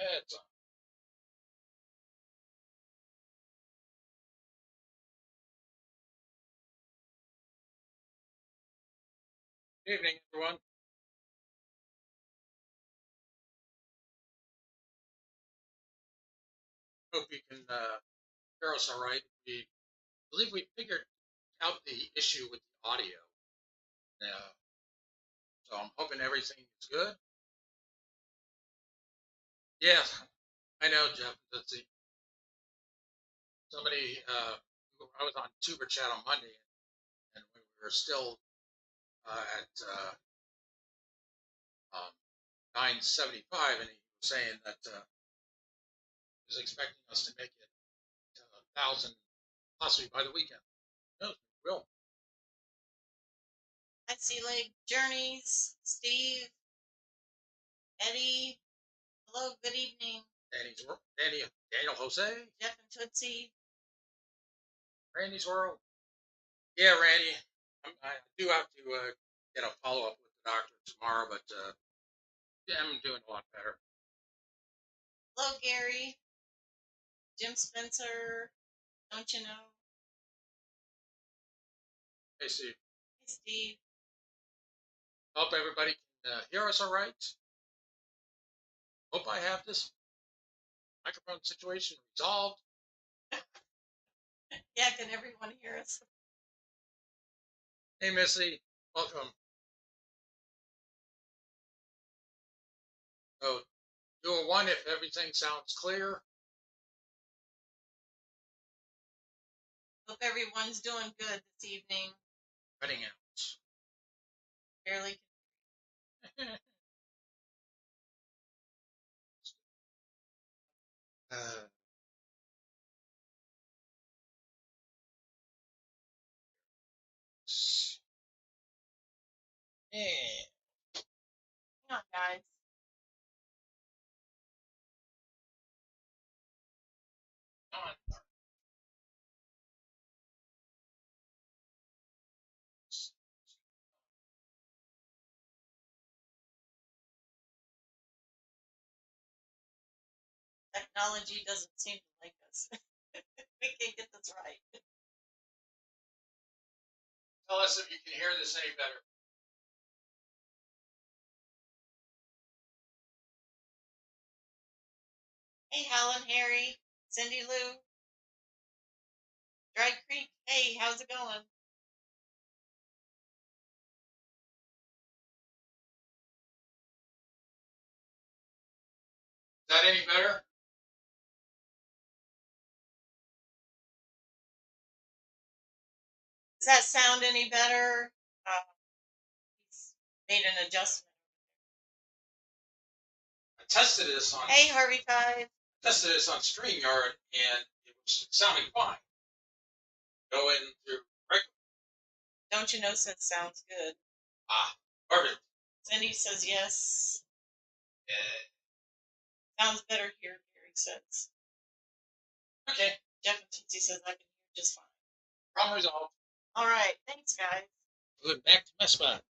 It's Good evening, everyone. Hope you can hear us all right. We believe we figured out the issue with the audio. Uh, so I'm hoping everything is good. Yeah, I know, Jeff. Let's see. Somebody, I was on Tuber Chat on Monday, and we were still at 975, and he was saying that he was expecting us to make it to 1,000 possibly by the weekend. No, we will. I see like Journeys, Steve, Eddie. Hello, good evening. Daniel Jose, Jeff and Tootsie. Randy's World. Yeah, Randy, I do have to get a follow up with the doctor tomorrow, but yeah, I'm doing a lot better. Hello, Gary. Jim Spencer. Don't you know? Hey, Steve. Hey, Steve. Hope everybody can hear us all right. Hope I have this microphone situation resolved. Yeah, can everyone hear us? Hey, Missy, welcome. So, doing one if everything sounds clear. Hope everyone's doing good this evening. Cutting out. Barely. uh, yeah. Hang on, guys. Technology doesn't seem to like us. We can't get this right. Tell us if you can hear this any better. Hey, Helen, Harry, Cindy Lou, Dry Creek. Hey, how's it going? Is that any better? Does that sound any better? He's made an adjustment. I tested this on. Hey, Harvey Five. Tested this on StreamYard, and it was sounding fine. Go in through record. Don't you know since sounds good? Perfect. Cindy says yes. Yeah. Sounds better here, Gary says. Okay. Jeff and Tootsie says I can hear just fine. Problem resolved. All right. Thanks, guys. Good. Back to my spot.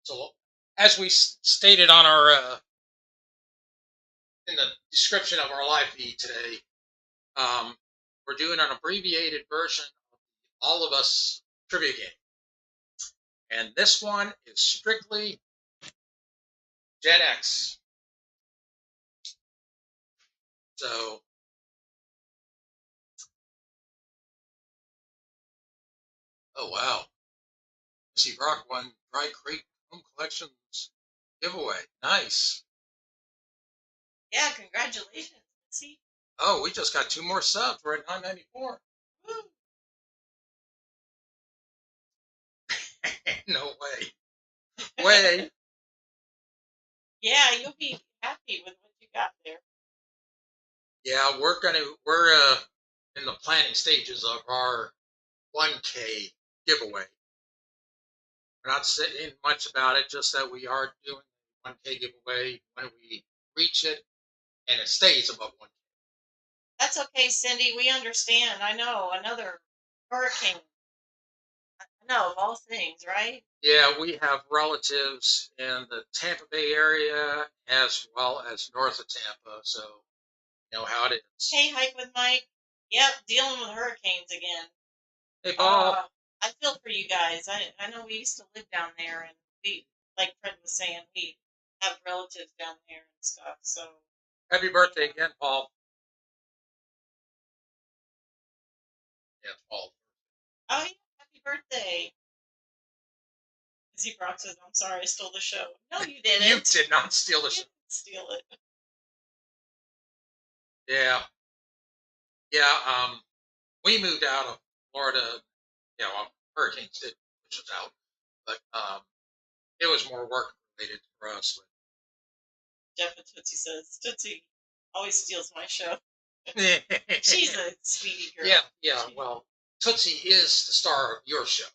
So, as we stated on our in the description of our live feed today, we're doing an abbreviated version of the All of Us trivia game. And this one is strictly Gen X. So, oh wow. See, Rock won Dry Creek Home Collections giveaway. Nice. Yeah, congratulations. See? Oh, we just got 2 more subs. We're at 994. Woo. No way. Way. Yeah, you'll be happy with what you got there. Yeah, we're in the planning stages of our 1K giveaway. We're not saying much about it, just that we are doing 1K giveaway when we reach it, and it stays above 1K. That's okay, Cindy. We understand. I know. Another hurricane. No, of all things, right? Yeah, we have relatives in the Tampa Bay area as well as north of Tampa, so you know how it is. Hey, Hike with Mike. Yep, dealing with hurricanes again. Hey, Paul. I feel for you guys. I know we used to live down there, and we, like Fred was saying, we have relatives down there and stuff. So, Happy birthday again, Paul. Yeah, Paul. oh yeah, happy birthday. Izzy Brock says, "I'm sorry, I stole the show." No, you didn't. You did not steal the You show. didn't steal it. Yeah, yeah. We moved out of Florida. You know, hurricanes did push us out, but it was more work related for us. Jeff and Tootsie says, Tootsie always steals my show. But She's a sweetie girl. yeah, yeah. Well, Tootsie is the star of your show,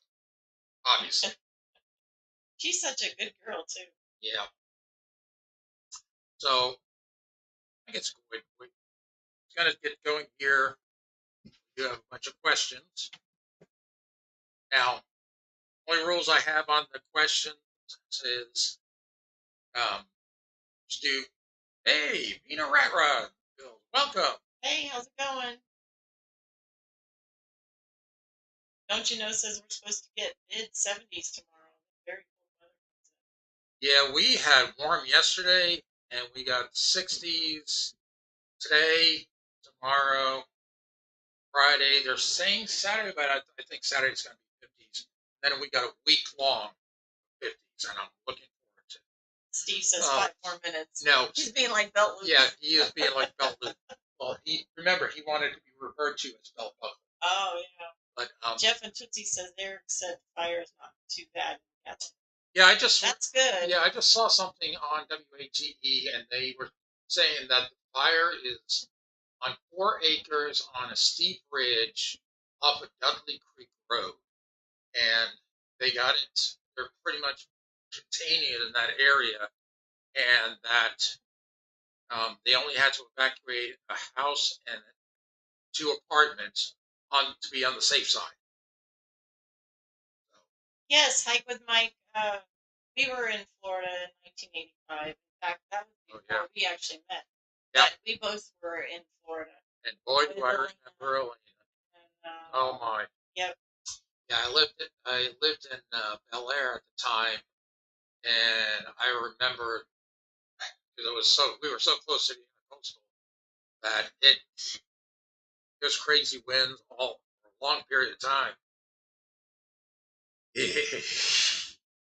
obviously. She's such a good girl too. Yeah. So I think it's good. We're gonna get going here. You have a bunch of questions. Now, only rules I have on the questions is just do, hey, Vina Ratrod, welcome. Hey, how's it going? Don't you know, says we're supposed to get mid-70s tomorrow. Very cool weather. Yeah, we had warm yesterday, and we got 60s today, tomorrow, Friday. They're saying Saturday, but I think Saturday's going to be 50s. Then we got a week long 50s, and I'm looking forward to it. Steve says 5 more minutes. No. He's being like Belt Loop. Yeah, he is being like Belt Loop. Well, remember, he wanted to be referred to as Belt Buckle. Oh, yeah. But Jeff and Tootsie says Eric said fire is not too bad. yeah, That's good. Yeah, I just saw something on WATE, and they were saying that the fire is on 4 acres on a steep ridge off of Dudley Creek Road, and they got it. They're pretty much containing it in that area, and that they only had to evacuate a house and 2 apartments to be on the safe side. So, Yes, Hike with Mike. We were in Florida in 1985. In fact, that was before we actually met. yeah. But we both were in Florida. And boy, do I remember Elena. And, oh my. Yep. Yeah, I lived in Bel Air at the time, and I remember because we were so close to the coastal that it was crazy winds all for a long period of time.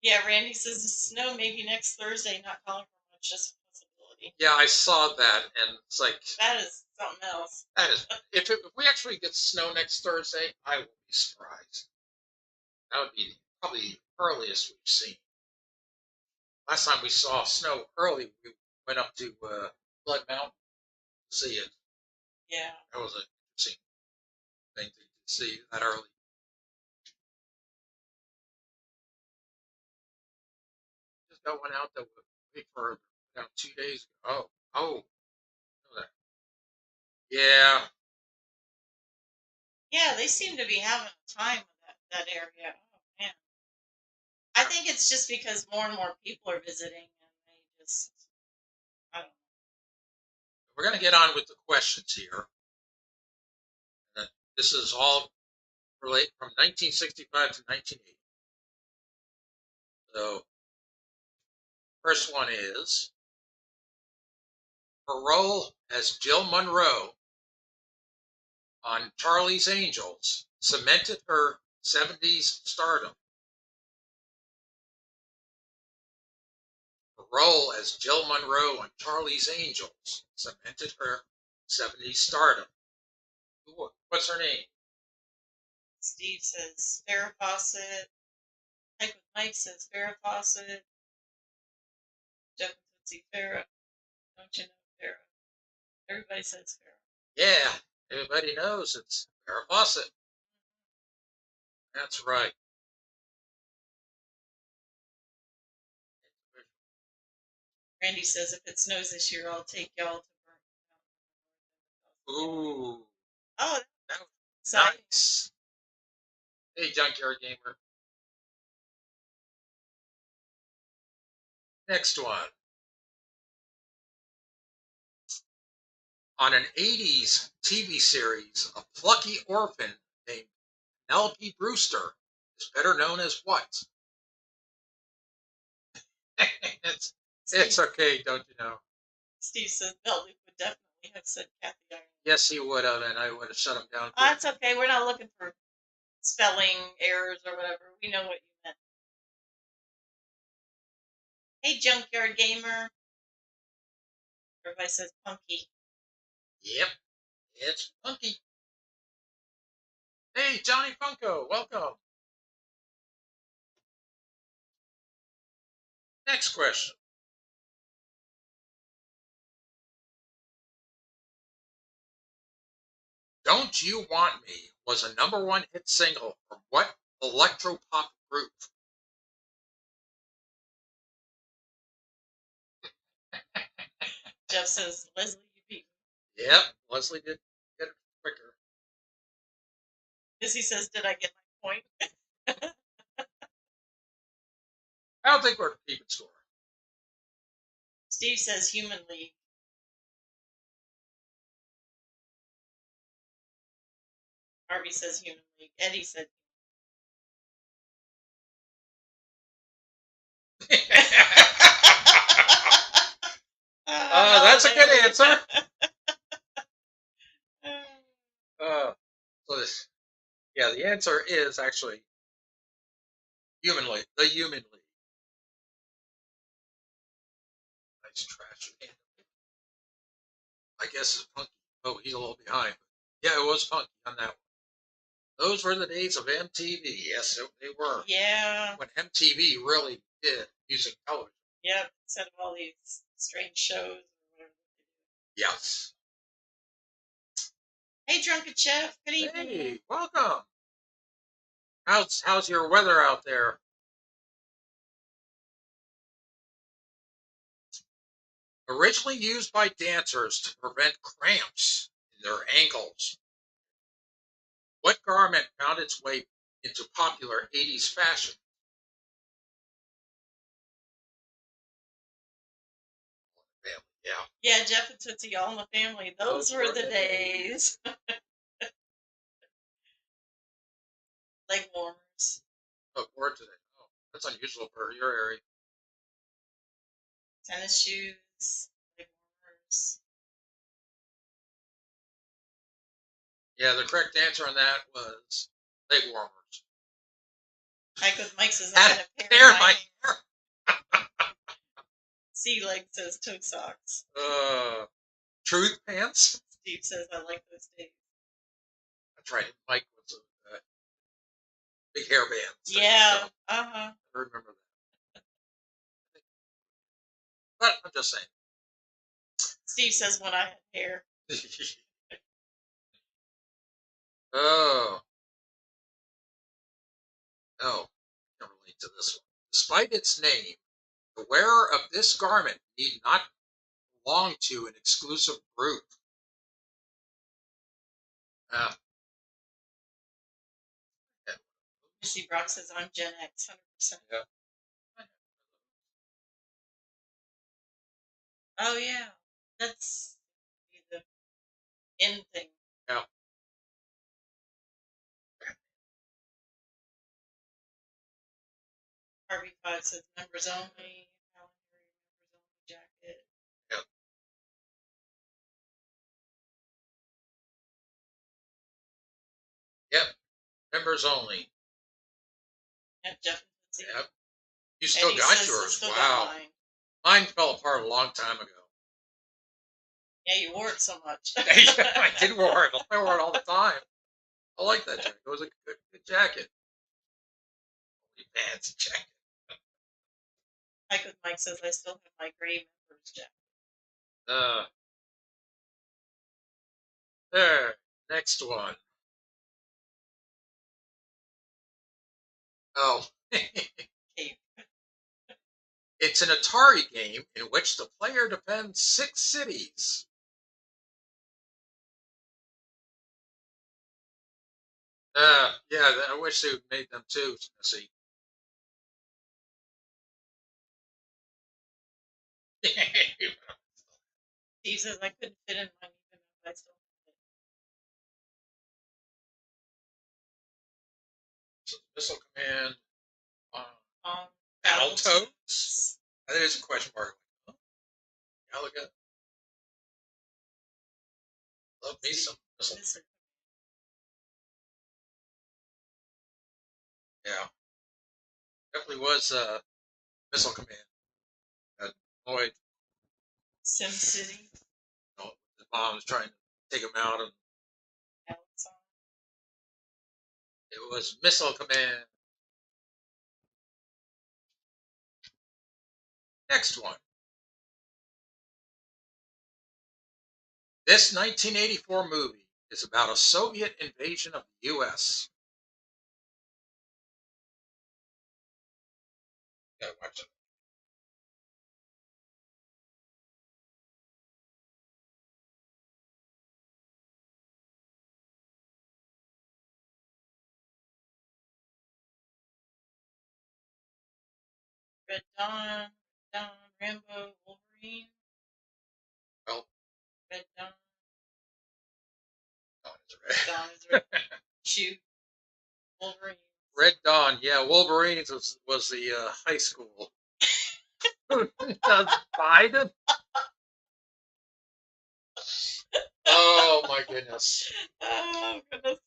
Yeah, Randy says the snow maybe next Thursday. Not calling for much, just a possibility. Yeah, I saw that, and it's like that is something else. That is, if we actually get snow next Thursday, I will be surprised. That would be probably the earliest we've seen. Last time we saw snow early, we went up to Blood Mountain to see it. Yeah. That was an interesting thing to see that early. Just got one out that was way further, 2 days ago. Oh, yeah. Yeah, they seem to be having a time with that area. Oh man. I think it's just because more and more people are visiting, and they just, I don't know. We're going to get on with the questions here. And this is all relate from 1965 to 1980. So, first one is her role as Jill Monroe on Charlie's Angels cemented her 70s stardom. Her role as Jill Monroe on Charlie's Angels cemented her 70s stardom. What's her name? Steve says Farrah Fawcett. Mike with Mike says Farrah Fawcett. Jeff and Tootsie Farrah. Don't you know Farrah? Everybody says Farrah. Yeah, everybody knows it's Farrah Fawcett. That's right. Randy says if it snows this year, I'll take y'all to Burn. Ooh. Oh, that was exciting. nice. Hey, Junkyard Gamer. Next one. On an 80s TV series, a plucky orphan named Penelope Brewster is better known as what? it's, it's okay, don't you know? Steve says Beltly would definitely have said Kathy Iron. Yes, he would have, and I would have shut him down. Oh, it's okay. We're not looking for spelling errors or whatever. We know what you meant. Hey, Junkyard Gamer. Everybody says Punky. Yep, it's Punky. Hey, Johnny Funko, welcome. Next question. Don't You Want Me was a #1 hit single from what electropop group? Jeff says, Leslie, you beat me. Yep, Leslie did get it quicker. Missy says, did I get my point? I don't think we're keeping score. Steve says Human League. Harvey says Human League. Eddie said That's a good answer. So this, yeah, the answer is actually Human League. The Human League. Nice trash. I guess it's Punky. Oh, he's a little behind. Yeah, it was Punky on that one. Those were the days of MTV. Yes, they were. Yeah. When MTV really did music television. Yep, instead of all these strange shows. Yes. Hey, Drunken Chef. Good evening. Hey, welcome. How's your weather out there? Originally used by dancers to prevent cramps in their ankles. What garment found its way into popular 80s fashion? Yeah. Yeah, Jeff and Tootsie all in the family. Those were the days. Leg warmers. Oh, word today. Oh, that's unusual for your area. Tennis shoes. Leg warmers. Yeah, the correct answer on that was leg warmers. Mike says I I had had a hair pair in my hair. Sea Leg says toe socks. Truth pants. Steve says I like those days. That's right. Mike was a big hair band. Yeah. So, I remember that. But I'm just saying. Steve says when I had hair. Oh. No. I can't relate to this one. Despite its name, the wearer of this garment need not belong to an exclusive group. Uh, Missy Brock says I'm Gen X, 100%. yeah. Oh yeah, that's the end thing. Yeah. Harvey 5 says members only. Members only jacket. Yep. Yep. Members only. Yep, Jeff. Yep. You still Eddie got says yours. still Wow. got mine. Mine fell apart a long time ago. Yeah, you wore it so much. I did wear it. I wore it all the time. I like that jacket. It was a good jacket. Fancy jacket. Mike says I still have my gray members jacket. There. Next one. Oh. It's an Atari game in which the player defends 6 cities. Yeah, I wish they had made them too. See. Steve says I couldn't fit in mine even if I still Missile Command on had it. Battletoads? I think it's a question mark. Galaga. Love me some missile. Yeah. Definitely was Missile Command. Annoyed. Sim City. The mom was trying to take him out, and it was Missile Command. Next one. This 1984 movie is about a Soviet invasion of the U.S. Gotta watch it. Red Dawn, Rambo, Wolverine. Well, Red Dawn. Dawn is red. Dawn is red. Shoot. Wolverine. Red Dawn, yeah. Wolverines was the high school. Does Biden? Oh my goodness. Oh goodness.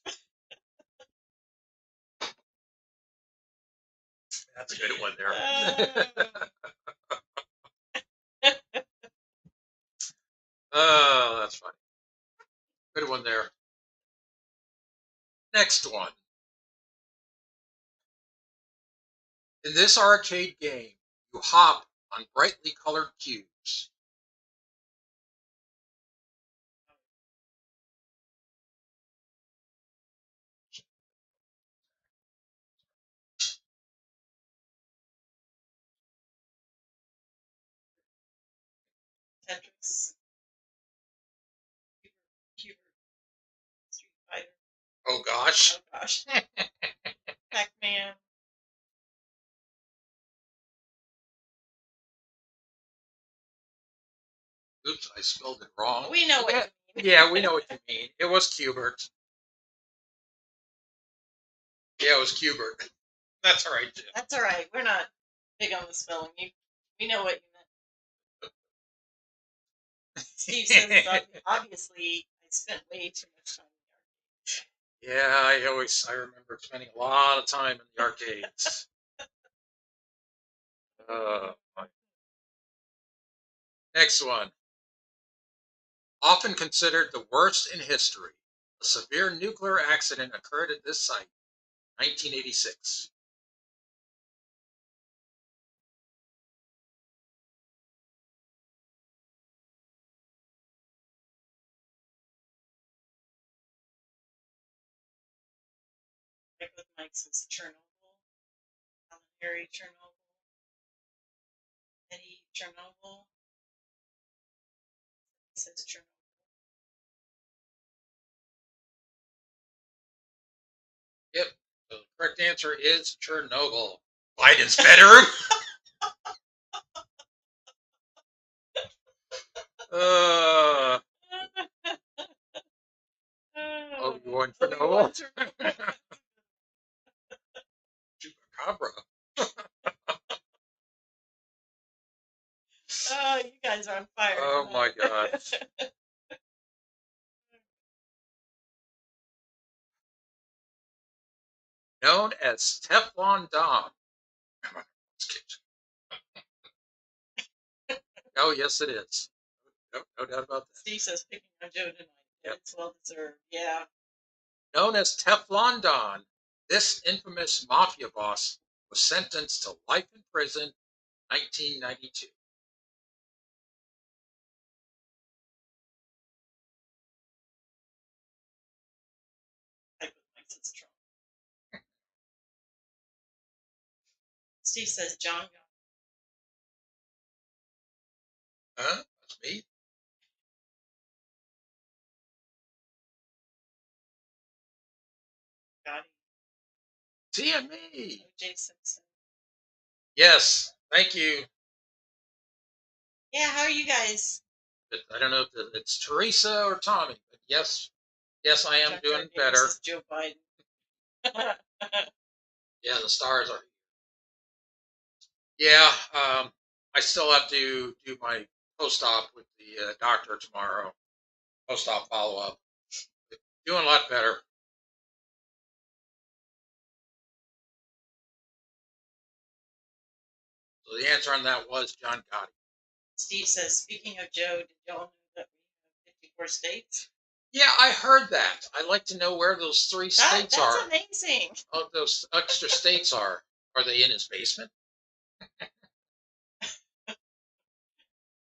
That's a good one there. Oh, that's funny. Good one there. Next one. In this arcade game, you hop on brightly colored cubes. Tetris. Cuber. Street Fighter. Oh gosh. Oh gosh. Pac-Man. Oops, I spelled it wrong. We know what you mean. Yeah, we know what you mean. It was Cubert. Yeah, it was Cubert. That's all right, Jim. That's all right. We're not big on the spelling. We know what you meant. Steve says, obviously, I spent way too much time in the arcade. Yeah, I remember spending a lot of time in the arcades. Next one. Often considered the worst in history, a severe nuclear accident occurred at this site, 1986. Like with Mike says Chernobyl, Harry Chernobyl, Eddie Chernobyl. He says Chernobyl. Yep, the correct answer is Chernobyl. Biden's better. Oh, you want Chernobyl? Chupacabra. Oh, you guys are on fire. Oh my God. Known as Teflon Don. Oh, yes, it is. No doubt about that. Steve says picking on Joe tonight. Yep. It's well deserved. Yeah. Known as Teflon Don, this infamous mafia boss was sentenced to life in prison in 1992. Steve says John. Huh? That's me? Gotti. TME. O.J. Simpson. Yes, thank you. Yeah, how are you guys? But I don't know if it's Teresa or Tommy, but yes, I am doing better. This is Joe Biden. Yeah, the stars are. Yeah, I still have to do my post-op with the doctor tomorrow. Post-op follow-up. Doing a lot better. So the answer on that was John Gotti. Steve says, speaking of Joe, did y'all know that we have 54 states? Yeah, I heard that. I'd like to know where those three states That's are. amazing. Oh, those extra states are. Are they in his basement?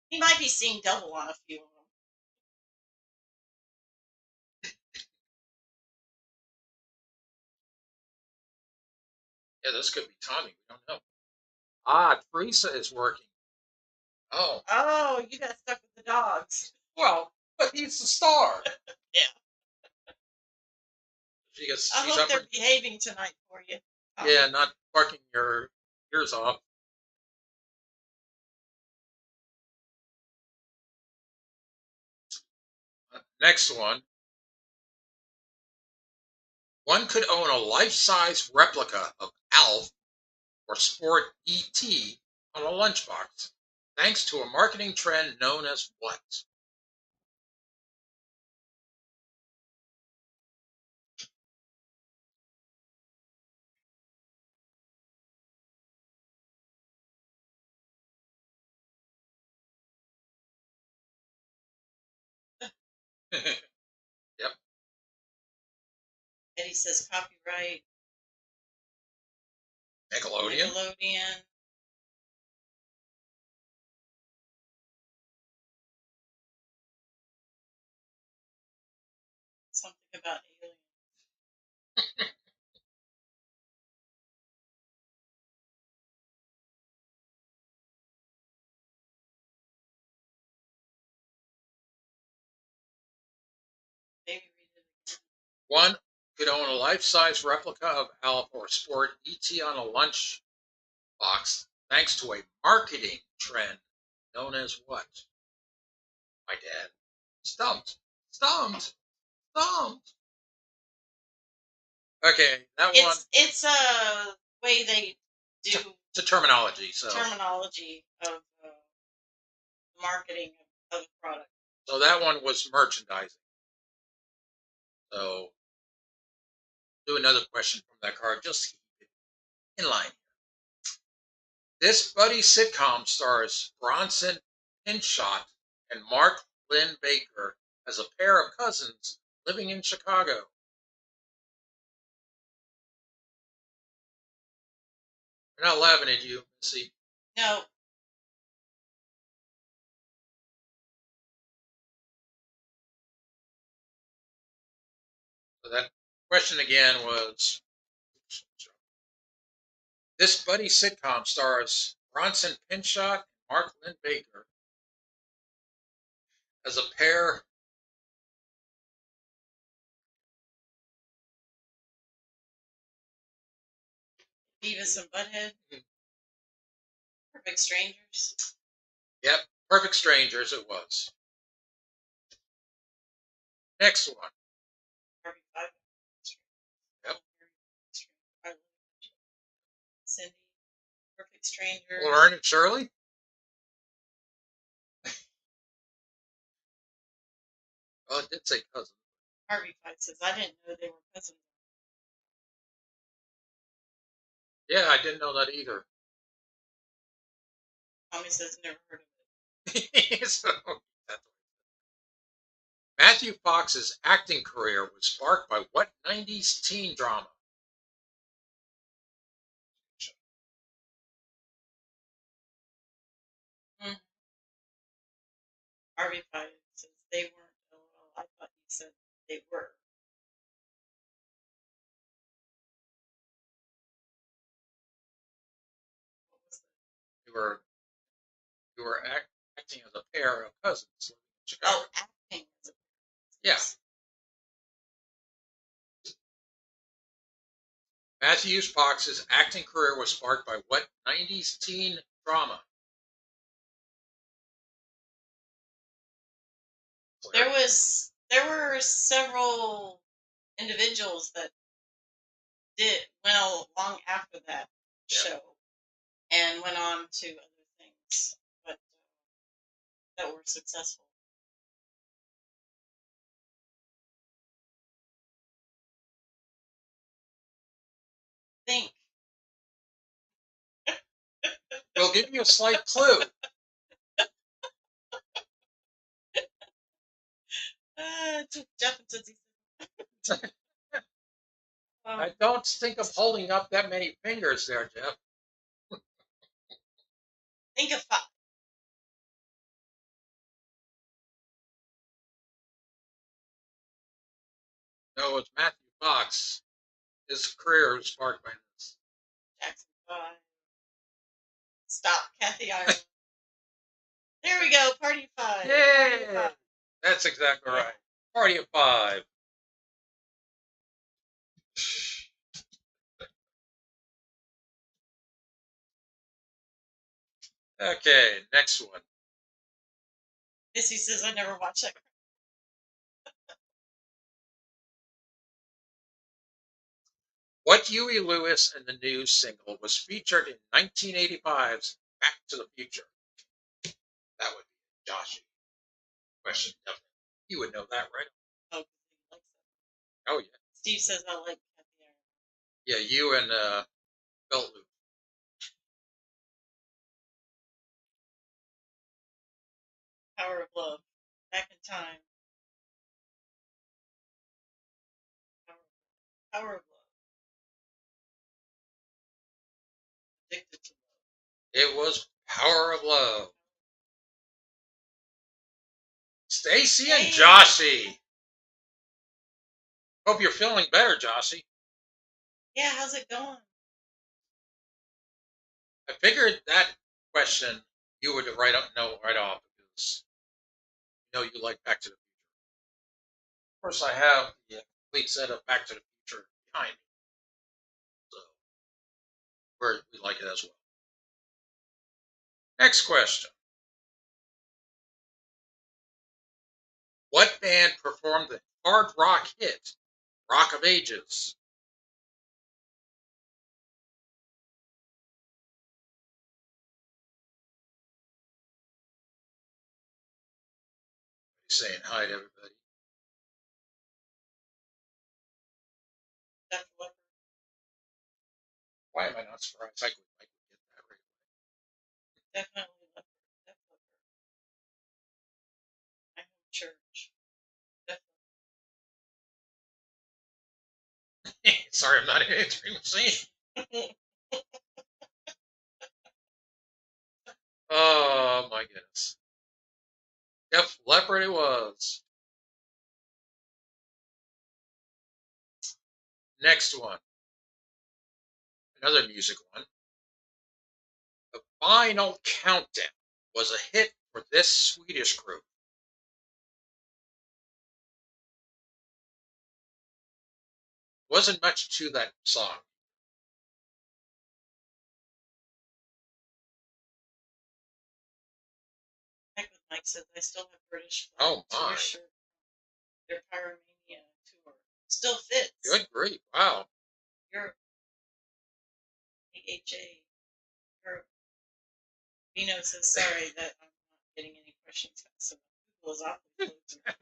He might be seeing double on a few of them. Yeah, this could be Tommy. We don't know. Ah, Teresa is working. Oh, Oh, you got stuck with the dogs. well, but he's the star. Yeah. She's I hope up they're for, behaving tonight for you. yeah, not barking your ears off. Next one. One could own a life-size replica of Alf or Sport ET on a lunchbox, thanks to a marketing trend known as what? Yep, Eddie says copyright Nickelodeon. Nickelodeon. Something about aliens. Maybe read it again. One could own a life-size replica of Alf or Sport ET on a lunchbox, thanks to a marketing trend known as what? My dad. Stumped. Stumped. Stumped. Okay, that one. It's a way they do It's a terminology, so terminology of marketing of the product. so that one was merchandising. So do another question from that card, just to keep it in line. This buddy sitcom stars Bronson Pinchot and Mark Lynn Baker as a pair of cousins living in Chicago. They're not laughing at you, Missy. No, So that question again was, this buddy sitcom stars Bronson Pinchot and Mark Lynn Baker as a pair. Beavis and Butthead. Perfect Strangers. Yep, Perfect Strangers it was. Next one. Harvey Five. Yep. Cindy. Perfect Strangers. Laverne and Shirley. Oh, it did say cousin. Harvey Five says, I didn't know they were cousins. Yeah, I didn't know that either. Tommy says, never heard of it. So, Matthew Fox's acting career was sparked by what 90s teen drama? Harvey Five says, they weren't. LOL. I thought you said they were. What was that? You were acting as a pair of cousins living in Chicago. Oh, acting. Yeah. Matthew Fox's acting career was sparked by what 90s teen drama? There were several individuals that went along after that show and went on to other things, but that were successful. Think. We'll give you a slight clue. Jeff and Tootsie. I don't think of holding up that many fingers there, Jeff. Think of 5. No, it's Matthew Fox. His career was sparked by this. Jackson 5. Stop, Kathy Ireland. There we go, Party 5. Yay! Party 5. That's exactly right. Party of 5. Okay, next one. Missy says I never watched that. What Huey Lewis and the News single was featured in 1985's Back to the Future? That would be Joshy. Question, definitely. You would know that, right? Oh, he likes that. Oh, yeah. Steve says I like Kathy Ireland. Yeah, you and Belt Loop. Power of Love. Back in Time. Power of Love. Addicted to Love. It was Power of Love. Stacy and Joshy. Hope you're feeling better, Joshy. Yeah, how's it going? I figured that question you would know right off because you know you like Back to the Future. Of course, I have the complete set of Back to the Future behind me, so we like it as well. Next question. What band performed the hard rock hit Rock of Ages? Saying hi to everybody. Def Leppard. Why am I not surprised? I would get that right away. Definitely Leopard. Def Leppard. My home church. Def Sorry, I'm not an answering machine. Oh my goodness. Def Leppard it was. Next one. Another music one. The Final Countdown was a hit for this Swedish group. Wasn't much to that song. Heck with Mike says I still have British Oh flag my. shirt. Their Pyromania tour. Still fits. Good grief. Wow. Europe. AHA. Europe. Vino says sorry that I'm not getting any questions. So Google is awfully slow.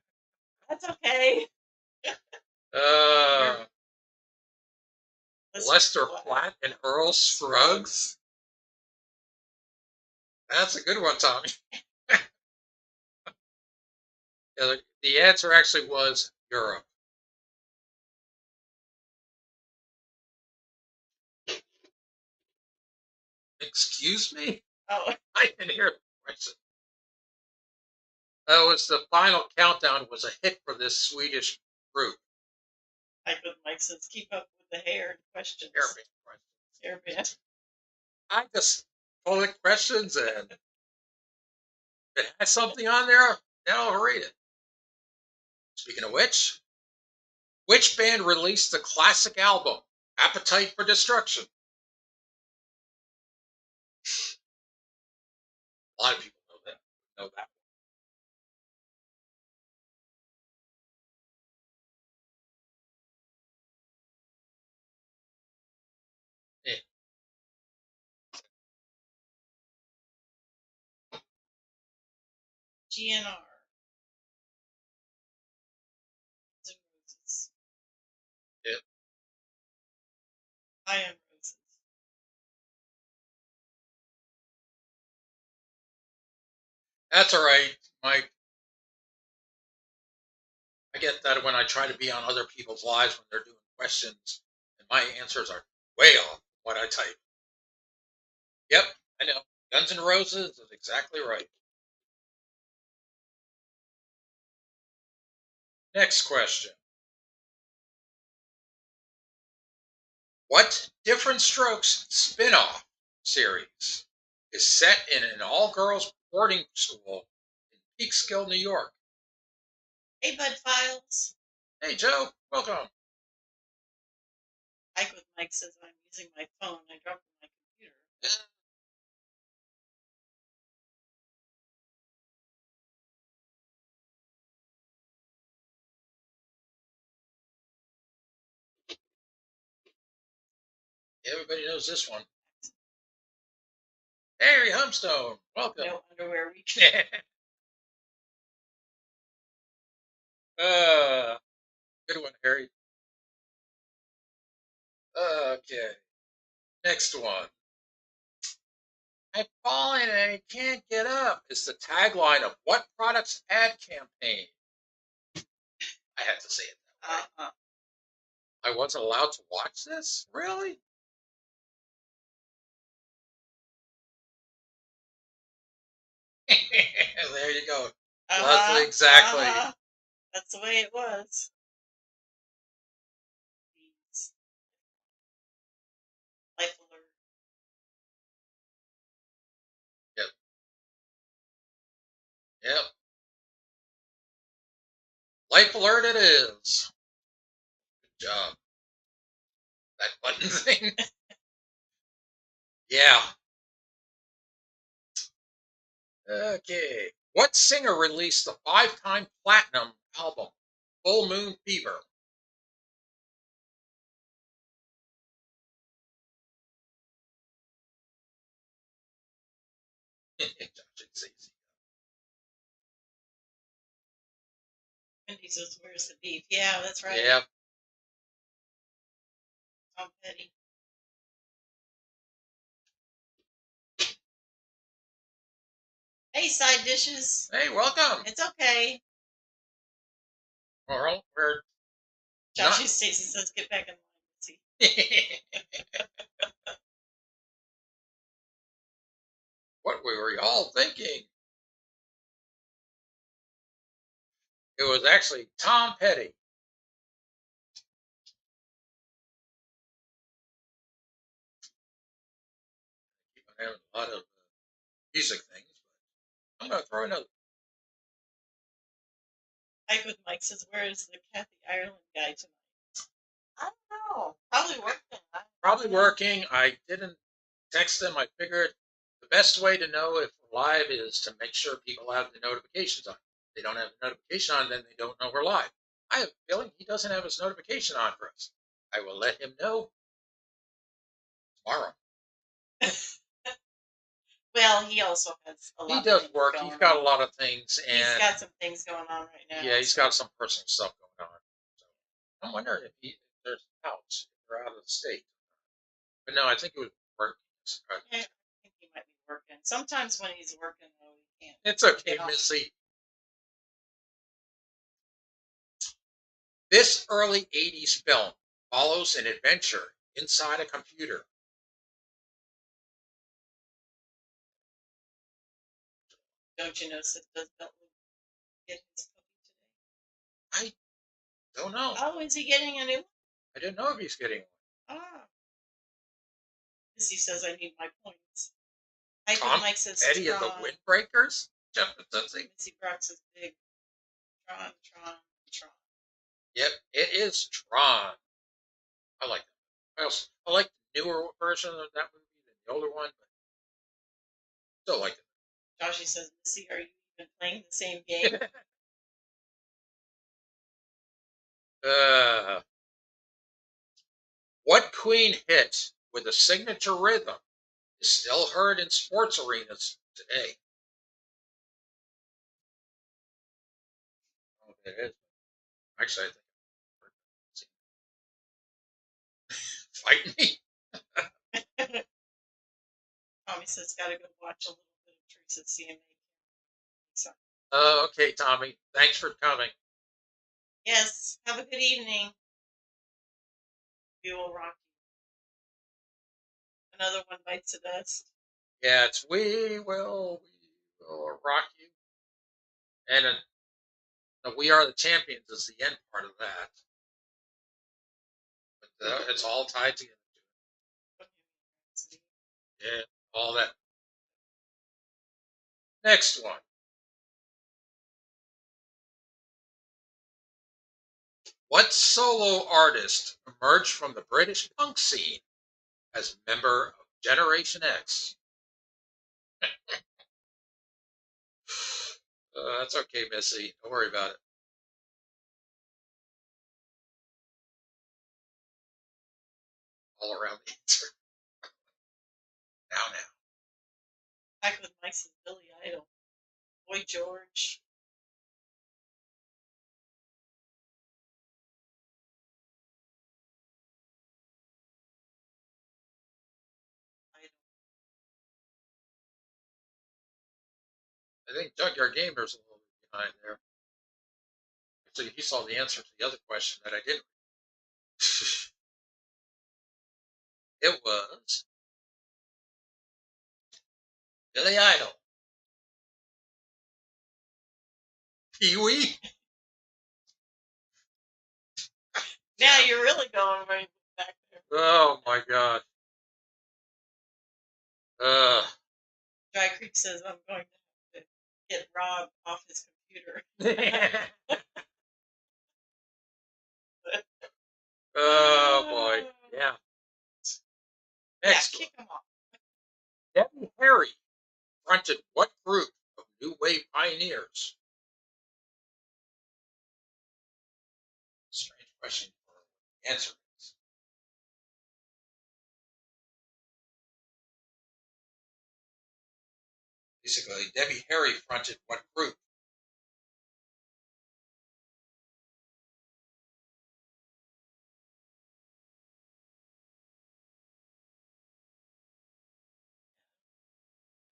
That's okay. Lester Flatt and Earl Scruggs. That's a good one, Tommy. Yeah, the answer actually was Europe. Excuse me? Oh. I didn't hear the question. That was the Final Countdown was a hit for this Swedish group. Like with Mike says, keep up with the hair questions. Hairband. I just pull the questions and if it has something on there, then I'll read it. Speaking of which band released the classic album, Appetite for Destruction? A lot of people know that. GNR. Guns N' Roses. Yep. I am Roses. That's all right, Mike. I get that when I try to be on other people's lives when they're doing questions, and my answers are way off what I type. Yep, I know. Guns N' Roses is exactly right. Next question. What Different Strokes spin-off series is set in an all-girls boarding school in Peekskill, New York? Hey, Bud Files. Hey, Joe. Welcome. Ike with Mike says I'm using my phone. I dropped my computer. Everybody knows this one. Harry Humstone. Welcome. No underwear reach. Good one, Harry. Okay. Next one. I've fallen and I can't get up is the tagline of what product's ad campaign? I had to say it that way. Uh-uh. I wasn't allowed to watch this? Really? There you go. Leslie, exactly. That's the way it was. Life alert. Yep. Yep. Life alert it is. Good job. That button thing. Yeah. Okay. What singer released the 5-time platinum album, Full Moon Fever? Wendy says, where's the beef? Yeah, that's right. Yep. Tom Petty. Hey, side dishes. Hey, welcome. It's okay. Well, we're Joshy Stacy says, get back in line. See. What were y'all thinking? It was actually Tom Petty. Keep on having a lot of music things, but I'm going to throw another. Ike with Mike says, where is the Kathy Ireland guy tonight? I don't know. Probably working. Probably working. I didn't text them. I figured the best way to know if we're live is to make sure people have the notifications on. If they don't have the notification on, then they don't know we're live. I have a feeling he doesn't have his notification on for us. I will let him know tomorrow. Well, he also has a lot. He does work. He's got a lot of things, and he's got some things going on right now. yeah, he's got some personal stuff going on. So I'm wondering if there's a house if they're out of the state. But no, I think it was working. Yeah, I think he might be working. Sometimes when he's working, though, he can't. It's okay, Missy. This early 80s film follows an adventure inside a computer. Don't you know, does Belton get his puppy today? I don't know. Oh, is he getting a new one? I didn't know if he's getting one. Ah. Missy says I need my points. Ike Tom Mike says Eddie of the Windbreakers? Jeff Tootsie. Missy Brock says big. Tron. Yep, it is Tron. I like that. I like the newer version of that movie than the older one, but still like it. Joshy says, Missy, are you even playing the same game? What Queen hit with a signature rhythm is still heard in sports arenas today? It is. Actually, I think fighting me. Tommy says gotta go watch a little bit of Teresa's CMA. So, Okay, Tommy. Thanks for coming. yes, have a good evening. We will rock you. Another one bites the dust. Yeah, it's we will rock you, and we are the champions is the end part of that. But it's all tied together. Yeah, all that. Next one. What solo artist emerged from the British punk scene as a member of Generation X? That's okay, Missy. Don't worry about it. All around the answer. Now. Back with Mike says Billy Idol. Boy George. I think Junkyard Gamer's a little bit behind there. So he saw the answer to the other question that I didn't. It was Billy Idol. Pee Wee? Now you're really going right back there. Oh my god. Dry Creek says I'm going to have to get Rob off his computer. Oh boy. Yeah. Next yeah, kick him off. Debbie Harry fronted what group of new wave pioneers? Strange question for the answer. Basically, Debbie Harry fronted what group?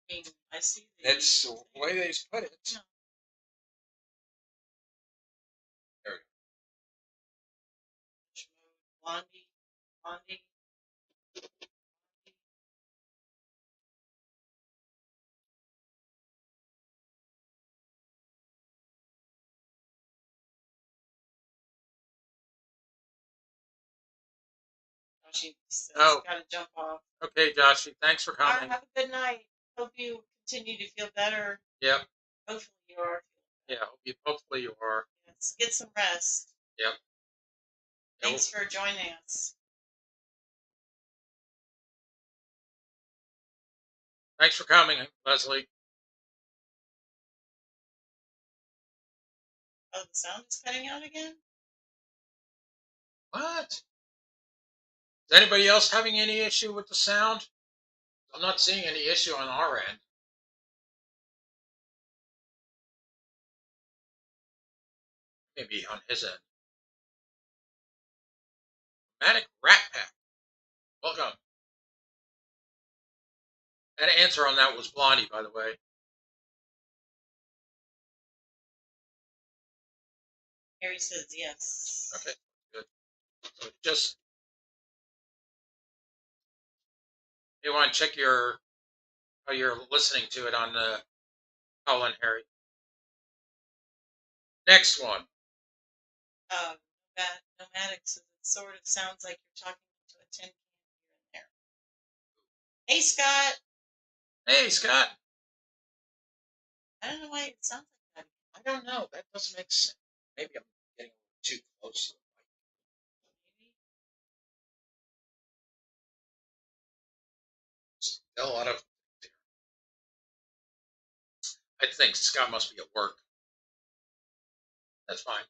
I mean, I see That's the way they put it. Yeah. There we Blondie. Blondie. She says, Oh. gotta jump off. Okay, Joshy, thanks for All right, coming. have a good night. Hope you continue to feel better. Yep. Hopefully you are. Yeah, hopefully you are. Yes, get some rest. Yep. Thanks for joining us. Thanks for coming, Leslie. Oh, the sound is cutting out again? What? Is anybody else having any issue with the sound? I'm not seeing any issue on our end. Maybe on his end. Manic Rat Pack. Welcome. That answer on that was Blondie, by the way. Harry says yes. Okay, good. So just you want to check how you're listening to it on the Colin Harry. Next one. Nomadic says it sort of sounds like you're talking into a tin can here and there. Hey, Scott. Hey, Scott. I don't know why it sounds like that. I don't know. That doesn't make sense. Maybe I'm getting too close to the mic. Maybe. Still a lot of. I think Scott must be at work. That's fine.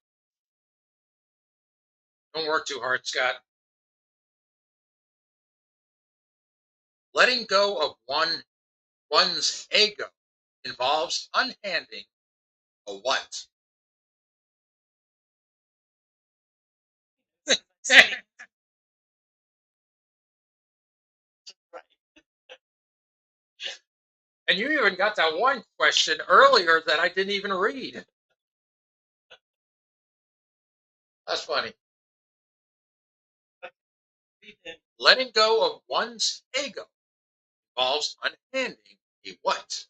Don't work too hard, Scott. Letting go of one's ego involves unhanding a what? Right. And you even got that one question earlier that I didn't even read. That's funny. Letting go of one's ego involves unhanding a what?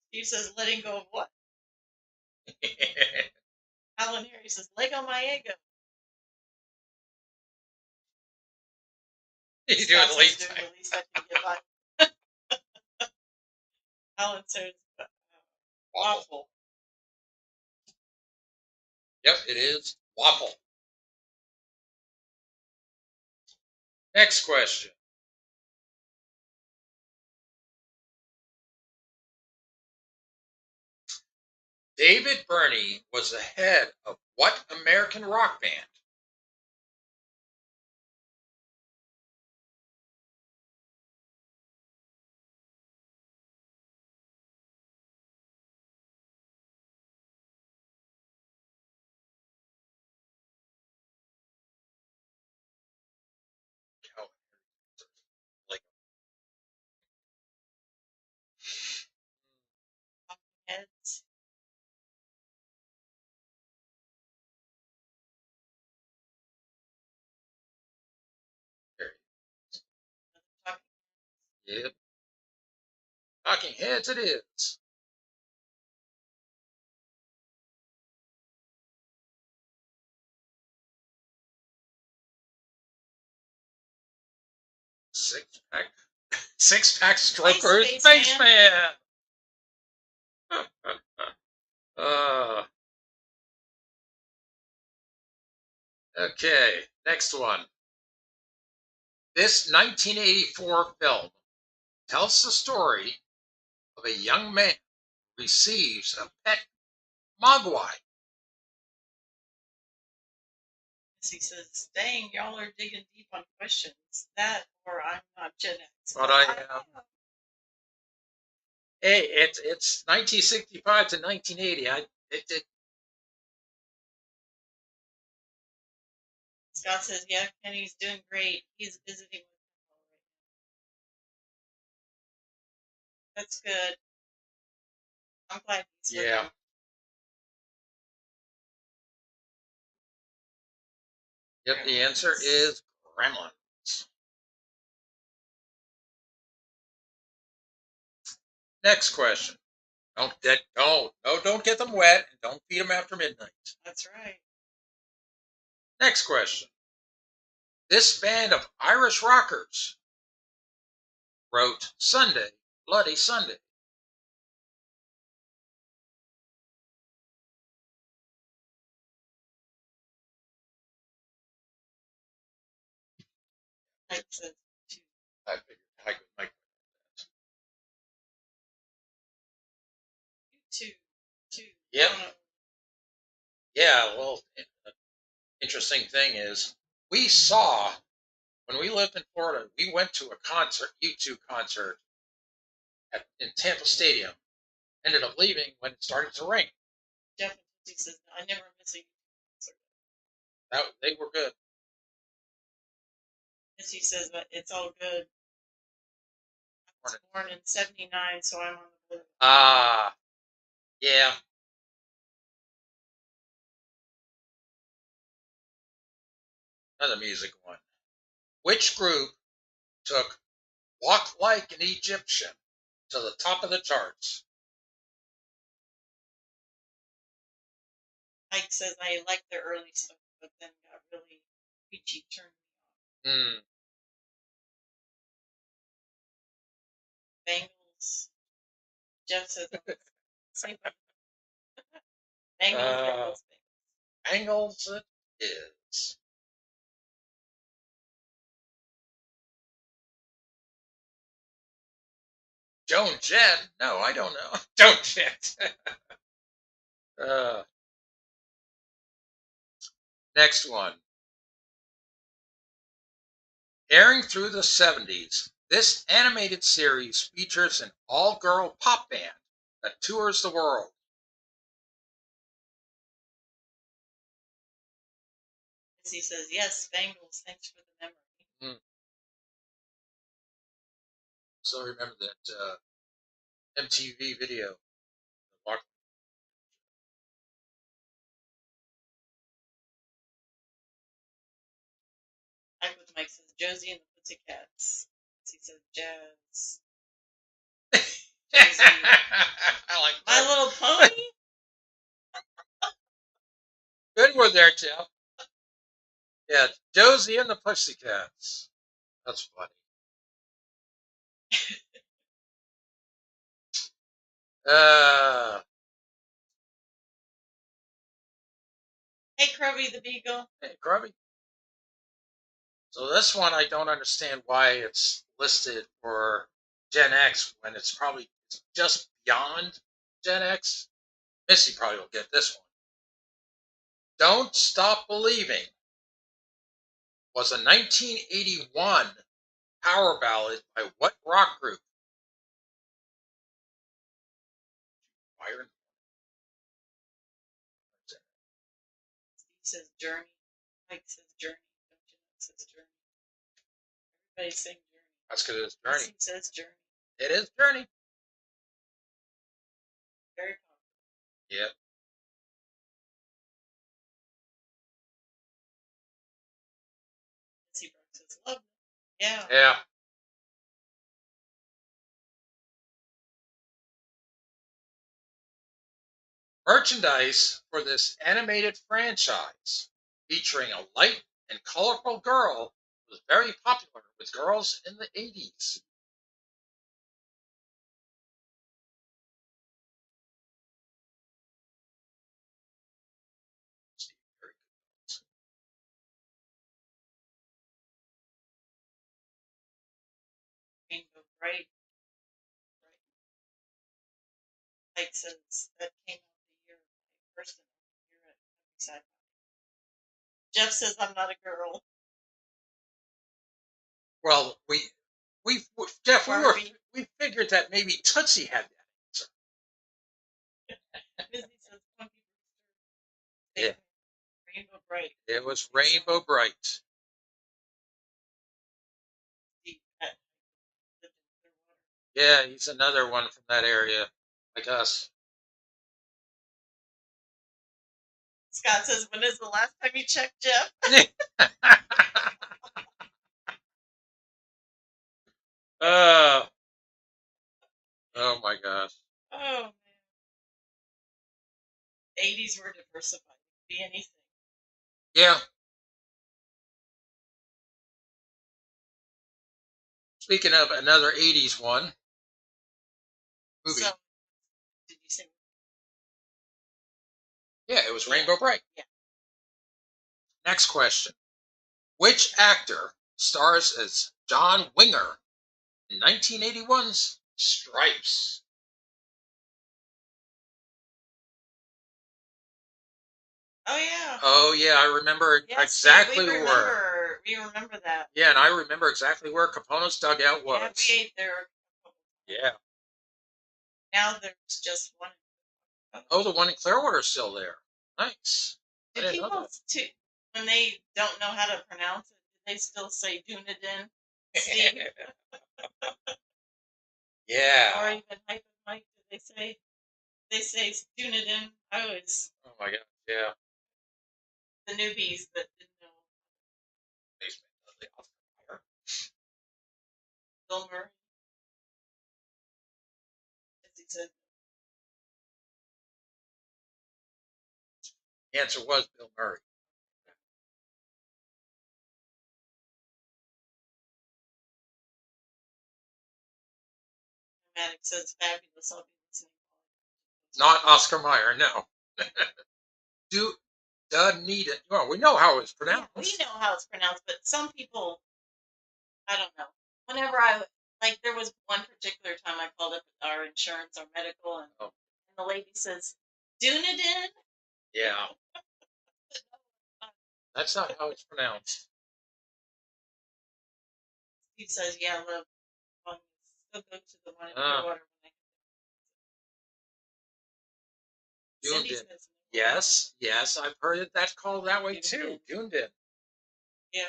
Steve says, letting go of what? Alan Harry says, let go of my ego. He's doing Scott lead says, time. doing the least I can get by. Alan says, waffle. Yep, it is waffle. Next question. David Burney was the head of what American rock band? Like, Heads. yep. Talking Heads it is. Six pack stroker spaceman. uh, okay, next one. This 1984 film tells the story of a young man who receives a pet mogwai. He says, dang, y'all are digging deep on questions. That or I'm not Gen X. But I am. Hey, it's 1965 to 1980. Scott says, yeah, Kenny's doing great. He's visiting with people right now. That's good. I'm glad he's with yeah. them. Yep, the answer is Gremlins. Next question. Don't get them wet and don't feed them after midnight. That's right. Next question. This band of Irish rockers wrote Sunday, Bloody Sunday. Mike says, two. I figured I could make that. Two. Yep. Yeah, well, interesting thing is, we saw, when we lived in Florida, we went to a concert, U2 concert in Tampa Stadium. Ended up leaving when it started to rain. Jeff says, I never miss a concert. They were good. Missy says, but it's all good. I was born in 79, so I'm on the blue. Yeah. Another music one. Which group took Walk Like an Egyptian to the top of the charts? Mike says, I like the early stuff, but then got really preachy, turned me off. Bengals. Jeff says, same Bengals. Bengals it is. Joan Jett? No, I don't know. Joan Jett. Next one. Airing through the 70s, this animated series features an all-girl pop band that tours the world. Missy says, yes, Bengals, thanks for the memory. So remember that MTV video. I with Mike says, Josie and the Pussycats. He says, Jazz. I like My Little Pony? Good one there, Jeff. Yeah, Josie and the Pussycats. That's funny. Hey, Krubby the Beagle. Hey, Grubby. So this one, I don't understand why it's listed for Gen X when it's probably just beyond Gen X. Missy probably will get this one. Don't Stop Believing was a 1981 power ballad by what rock group? Iron. Steve says Journey. Mike says Journey. Don't you know it says Journey? Everybody saying Journey. That's because it's Journey. Steve says Journey. It is Journey. Very popular. Yep. Missy Brooks says love. Yeah. Yeah. Merchandise for this animated franchise featuring a light and colorful girl was very popular with girls in the 80s. Rainbow Bright. Mike says that came out the year my first year at Countryside. Jeff says I'm not a girl. Well, Jeff, we figured that maybe Tootsie had that answer. Busy says Punky Brewster. Yeah. Rainbow Bright. It was Rainbow Bright. Yeah, he's another one from that area, like us. Scott says, when is the last time you checked Jeff? Oh my gosh. Oh man. 80s were diversified. It could be anything. Yeah. Speaking of another 80s one. Movie. So, did you say? Yeah, it was Rainbow Bright. Yeah. Next question. Which actor stars as John Winger in 1981's Stripes? Oh yeah. Oh yeah, I remember exactly where. We remember that. Yeah, and I remember exactly where Capone's dugout was. Yeah, we ate there. Yeah. Now there's just one. Oh, the one in Clearwater's still there. Nice. Do people when they don't know how to pronounce it, do they still say Dunedin? Steve? Yeah. Or even Mike, do they say Dunedin? I always. Oh my god, yeah. The newbies that didn't know. Bill Murray. As he said. The answer was Bill Murray. Maddox says fabulous. I'll be listening. Not Oscar Mayer, no. Dunedin. Well, we know how it's pronounced. Yeah, we know how it's pronounced, but some people, I don't know. Whenever there was one particular time I called up our insurance, our medical, and the lady says, Dunedin? Yeah. That's not how it's pronounced. Steve says, yeah, I love one. Still go to the one in Clearwater when I Dunedin. Yes, I've heard it. That's called that way too. Dunedin. Yeah.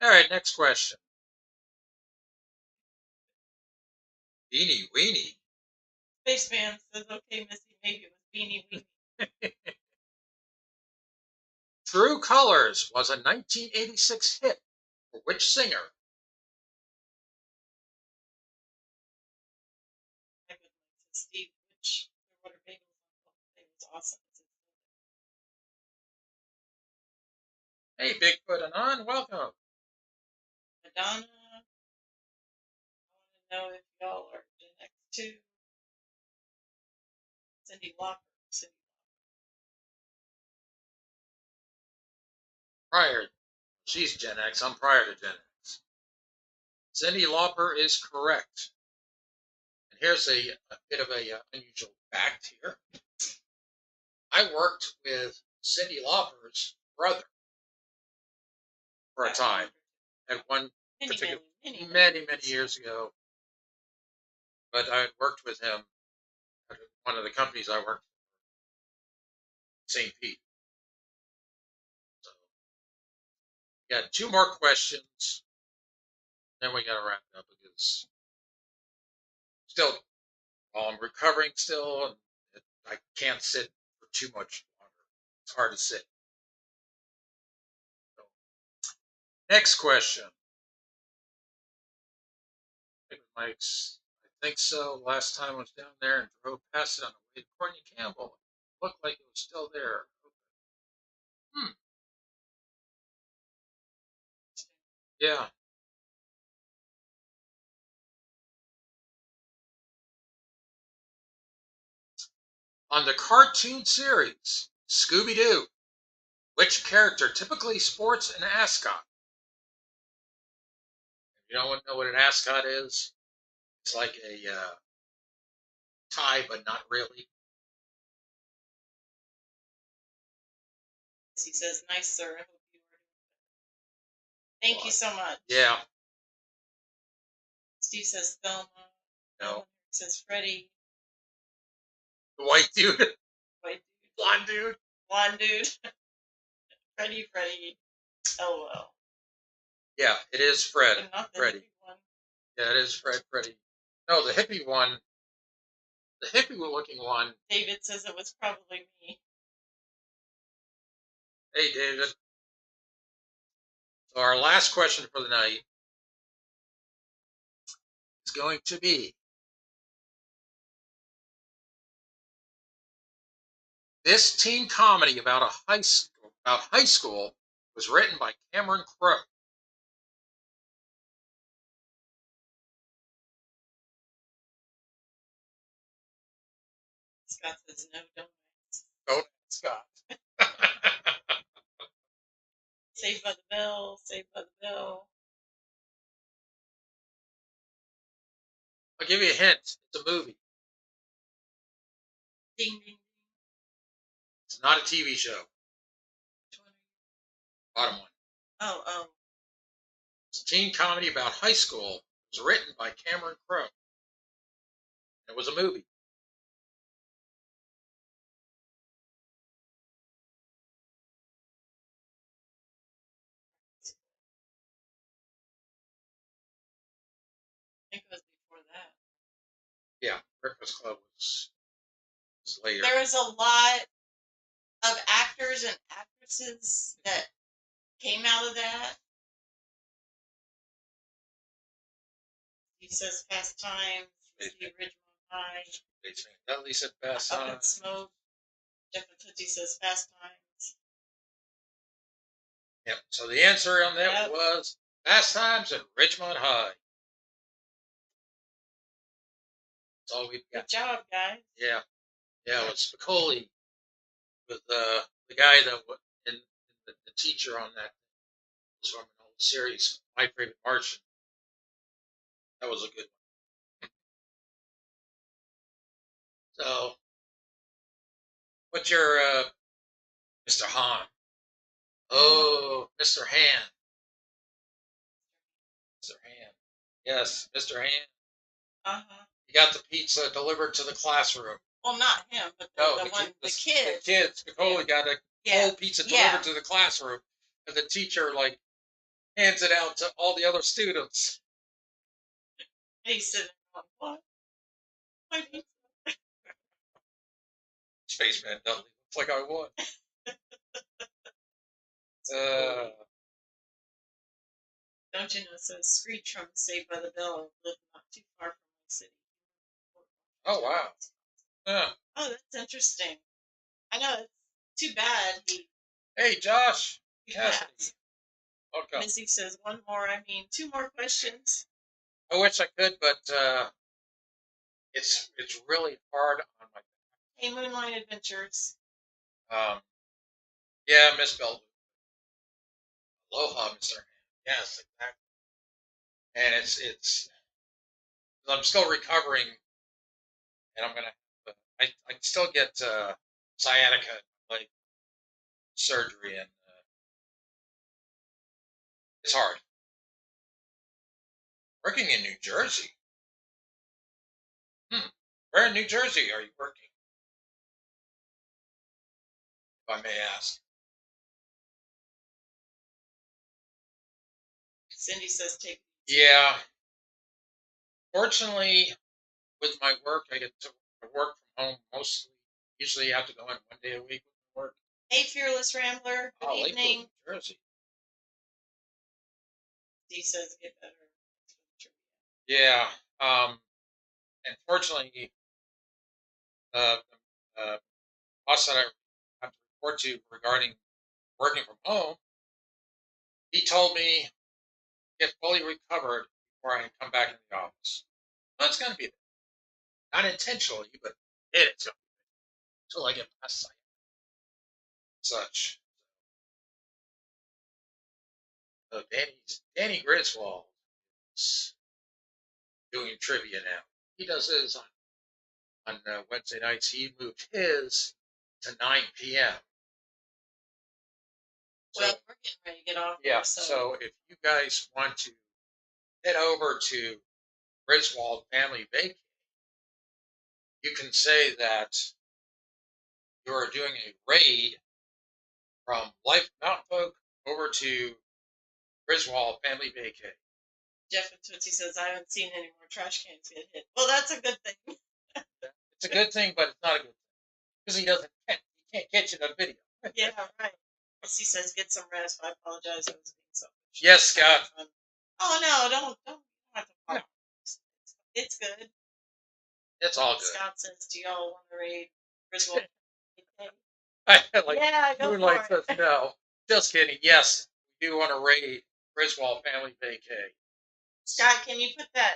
All right, next question. Beanie Weenie. Spaceman says, okay, Missy, maybe it was Beanie Weenie. True Colors was a 1986 hit for which singer? I would like to Steve, which the water bagels thing was awesome. Hey, Bigfoot and on, welcome. Madonna. I want to know if y'all are Gen X too. Cindy Lauper. Cindy Prior, she's Gen X. I'm prior to Gen X. Cindy Lauper is correct. And here's a bit of a unusual fact here. I worked with Cindy Lauper's brother for a time at one particular many years ago. But I had worked with him at one of the companies I worked for, St. Pete. So we got two more questions. Then we got to wrap it up because still, while I'm recovering still, and I can't sit for too much longer. It's hard to sit. So, next question. Mike's, I think so. Last time I was down there and drove past it on the way to Courtney Campbell. It looked like it was still there. Yeah. On the cartoon series, Scooby-Doo, which character typically sports an ascot? If you don't know what an ascot is, it's like a tie, but not really. He says, nice, sir. I hope you are. Thank you so much. Yeah. Steve says Thelma. No. Says Freddie. The white dude. White dude. Blonde dude. Blonde dude. Freddie. LOL. Yeah, it is Fred. But not the Freddie. hippie one. Yeah, it is Freddie. No, the hippie one. The hippie-looking one. David says it was probably me. Hey, David. So our last question for the night is going to be, this teen comedy about high school was written by Cameron Crowe. Scott says no, don't. Don't Scott. Saved by the Bell. Saved by the Bell. I'll give you a hint. It's a movie. Ding ding. It's not a TV show. Bottom one. Oh. It's a teen comedy about high school. It was written by Cameron Crowe. It was a movie. I think it was before that. Yeah, Breakfast Club was later. There was a lot of actors and actresses that came out of that. He says Fast Times, Steve Ridgemont High. Dudley said Fast Up in Times. Smoke. Jeff and Tootsie says Fast Times. Yep. So the answer on that was Fast Times at Ridgemont High. That's all we've got. Good job, guys. Yeah. Yeah, it was Spicoli with the guy that was in the teacher on that was from an old series, My Favorite Martian. That was a good one. So, what's your Mr. Hahn? Oh, Mr. Han. Mr. Han. Yes, Mr. Han. Uh-huh. He got the pizza delivered to the classroom. Well, not him, but the kids. The kids. Spicoli got a whole pizza delivered to the classroom, and the teacher like hands it out to all the other students. And he's sitting there going, what? My pizza. Spaceman doesn't look like I won. Uh, Don't you know, it says Screech from Saved by the Bell lived not too far from my city. oh wow. Yeah. Oh, that's interesting. I know, it's too bad Hey Josh, he Cassidy, passed. welcome. Missy says two more questions. I wish I could, but it's really hard on my. Hey, Moonlight Adventures. Yeah, Miss Bell. Aloha, Mr. Hand. Yes, exactly. And it's I'm still recovering, and I'm gonna I still get sciatica like surgery, and it's hard. Working in New Jersey. Where in New Jersey are you working, if I may ask? Cindy says take. Yeah. Fortunately, with my work, I get to work from home mostly. Usually, I have to go in 1 day a week with work. Hey, Fearless Rambler. Good Oh, Lakewood, evening. New Jersey. He says get better. Yeah. And fortunately, the boss that I have to report to regarding working from home, he told me get fully recovered before I can come back in the office. Well, that's going to be not intentionally, but it's until I get past sight such. So Danny Griswold is doing trivia now. He does his on Wednesday nights. He moved his to 9 p.m. Well, we're getting ready to get off. Yeah, Here, so if you guys want to head over to Griswold Family Vacation, you can say that you're doing a raid from Life Mountain Folk over to Griswold Family Vacation. Jeff and Tootsie says I haven't seen any more trash cans get hit. Well, that's a good thing. It's a good thing, but it's not a good thing because he can't catch it on video. Yeah, right. Missy says get some rest. I apologize. I was being selfish. Yes, Scott. Oh no, don't have to No. apologize. It's good. It's all good. Scott says, do y'all want to raid Griswold? Like yeah, go Moonlight for it. says no. Just kidding. Yes, we do want to raid Griswold Family Vacay. Scott, can you put that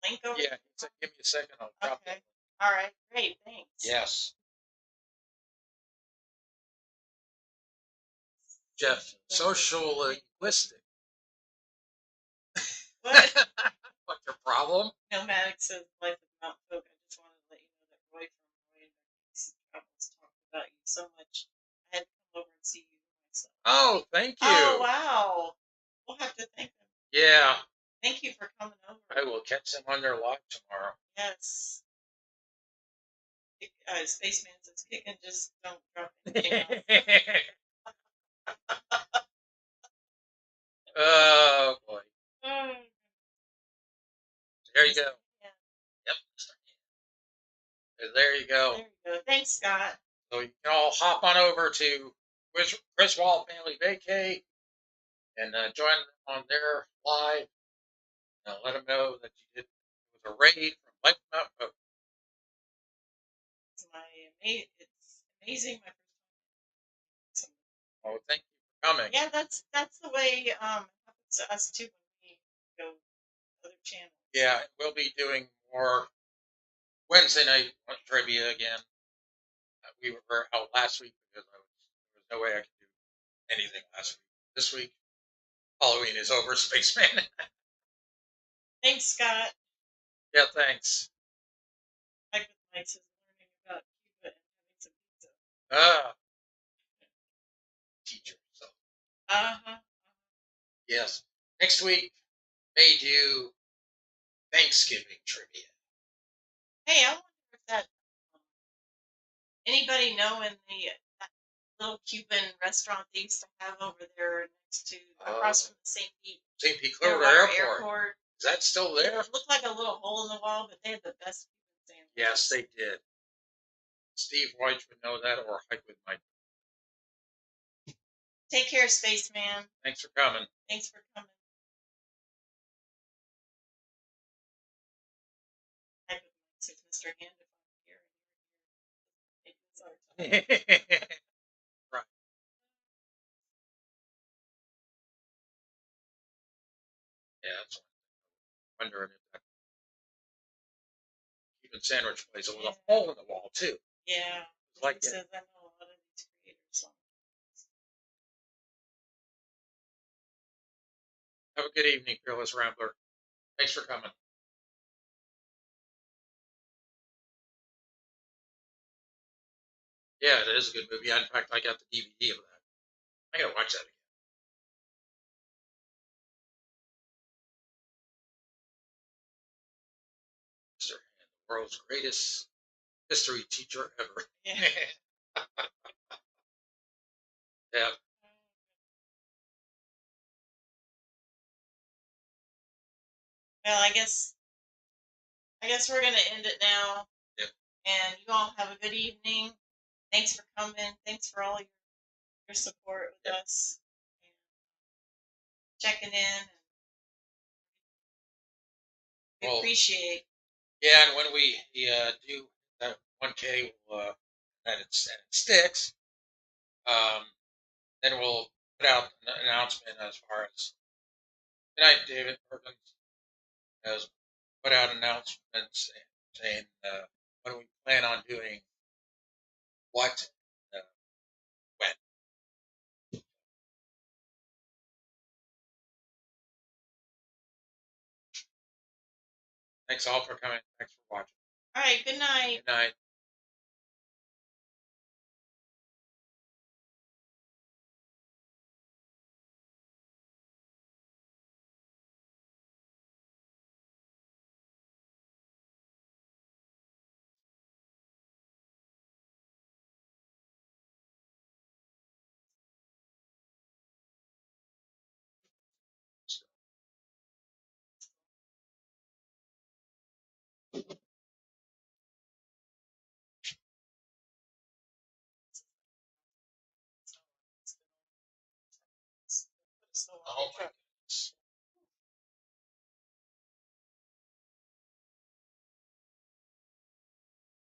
link over? Yeah, so give me a second. I'll drop it. All right, great, thanks. Yes. Jeff, social linguistic. What? What's your problem? Nomadic says, Life of Mount Folk. I just wanted to let you know that Roy from Roy and BC Travels talked about you so much. I had to come over and see you myself. Oh, thank you. Oh, wow. We'll have to thank them. Yeah. Thank you for coming over. I will catch them on their live tomorrow. Yes. Spaceman says, kick and just don't drop anything off. Oh, boy. Mm. There you go. Yeah. Yep. There you go. There you go. Thanks, Scott. So you can all hop on over to Griswold Family Vacay and join them on their live. Let them know that you did it was a raid from Life Mountain Folk. It's amazing. My first time. Oh, thank you for coming. Yeah, that's the way happens to us too when we go other channels. Yeah, we'll be doing more Wednesday night trivia again. We were out last week because there was no way I could do anything last week. This week, Halloween is over, Spaceman. Thanks, Scott. Yeah, thanks. Mike with Mike says learning about Cuba and having some pizza. Teacher. So. Uh-huh. Yes. Next week, may do Thanksgiving trivia. Hey, I wonder if that anybody know in the little Cuban restaurant they used to have over there next to across from the St. Pete St. Pete Clearwater Airport. Is that still there? It looked like a little hole in the wall, but they had the best Cuban sandwiches. Yes, they did. Steve White would know that, or Hike with Mike. Take care, Spaceman. Thanks for coming. Thanks for coming. Hike with Mike says, Mr. Hand, if I'm here, it's our time. Right. Yeah, that's wondering if that Cuban sandwich place with a hole in the wall too. Yeah. Like he says I know a lot of these creators. Have a good evening, Fearless Rambler. Thanks for coming. Yeah, it is a good movie. In fact, I got the DVD of that. I gotta watch that again. Mr. Hand, the world's greatest history teacher ever. Yeah. Yeah. Well, I guess we're gonna end it now. Yep. And you all have a good evening. Thanks for coming. Thanks for all your support with us. And checking in. We appreciate. Yeah, and when we do that 1K, and it sticks, then we'll put out an announcement as far as good night, David Perkins, has put out announcements saying when we plan on doing what, when. Thanks all for coming. Thanks for watching. All right. Good night. Good night. Oh my goodness.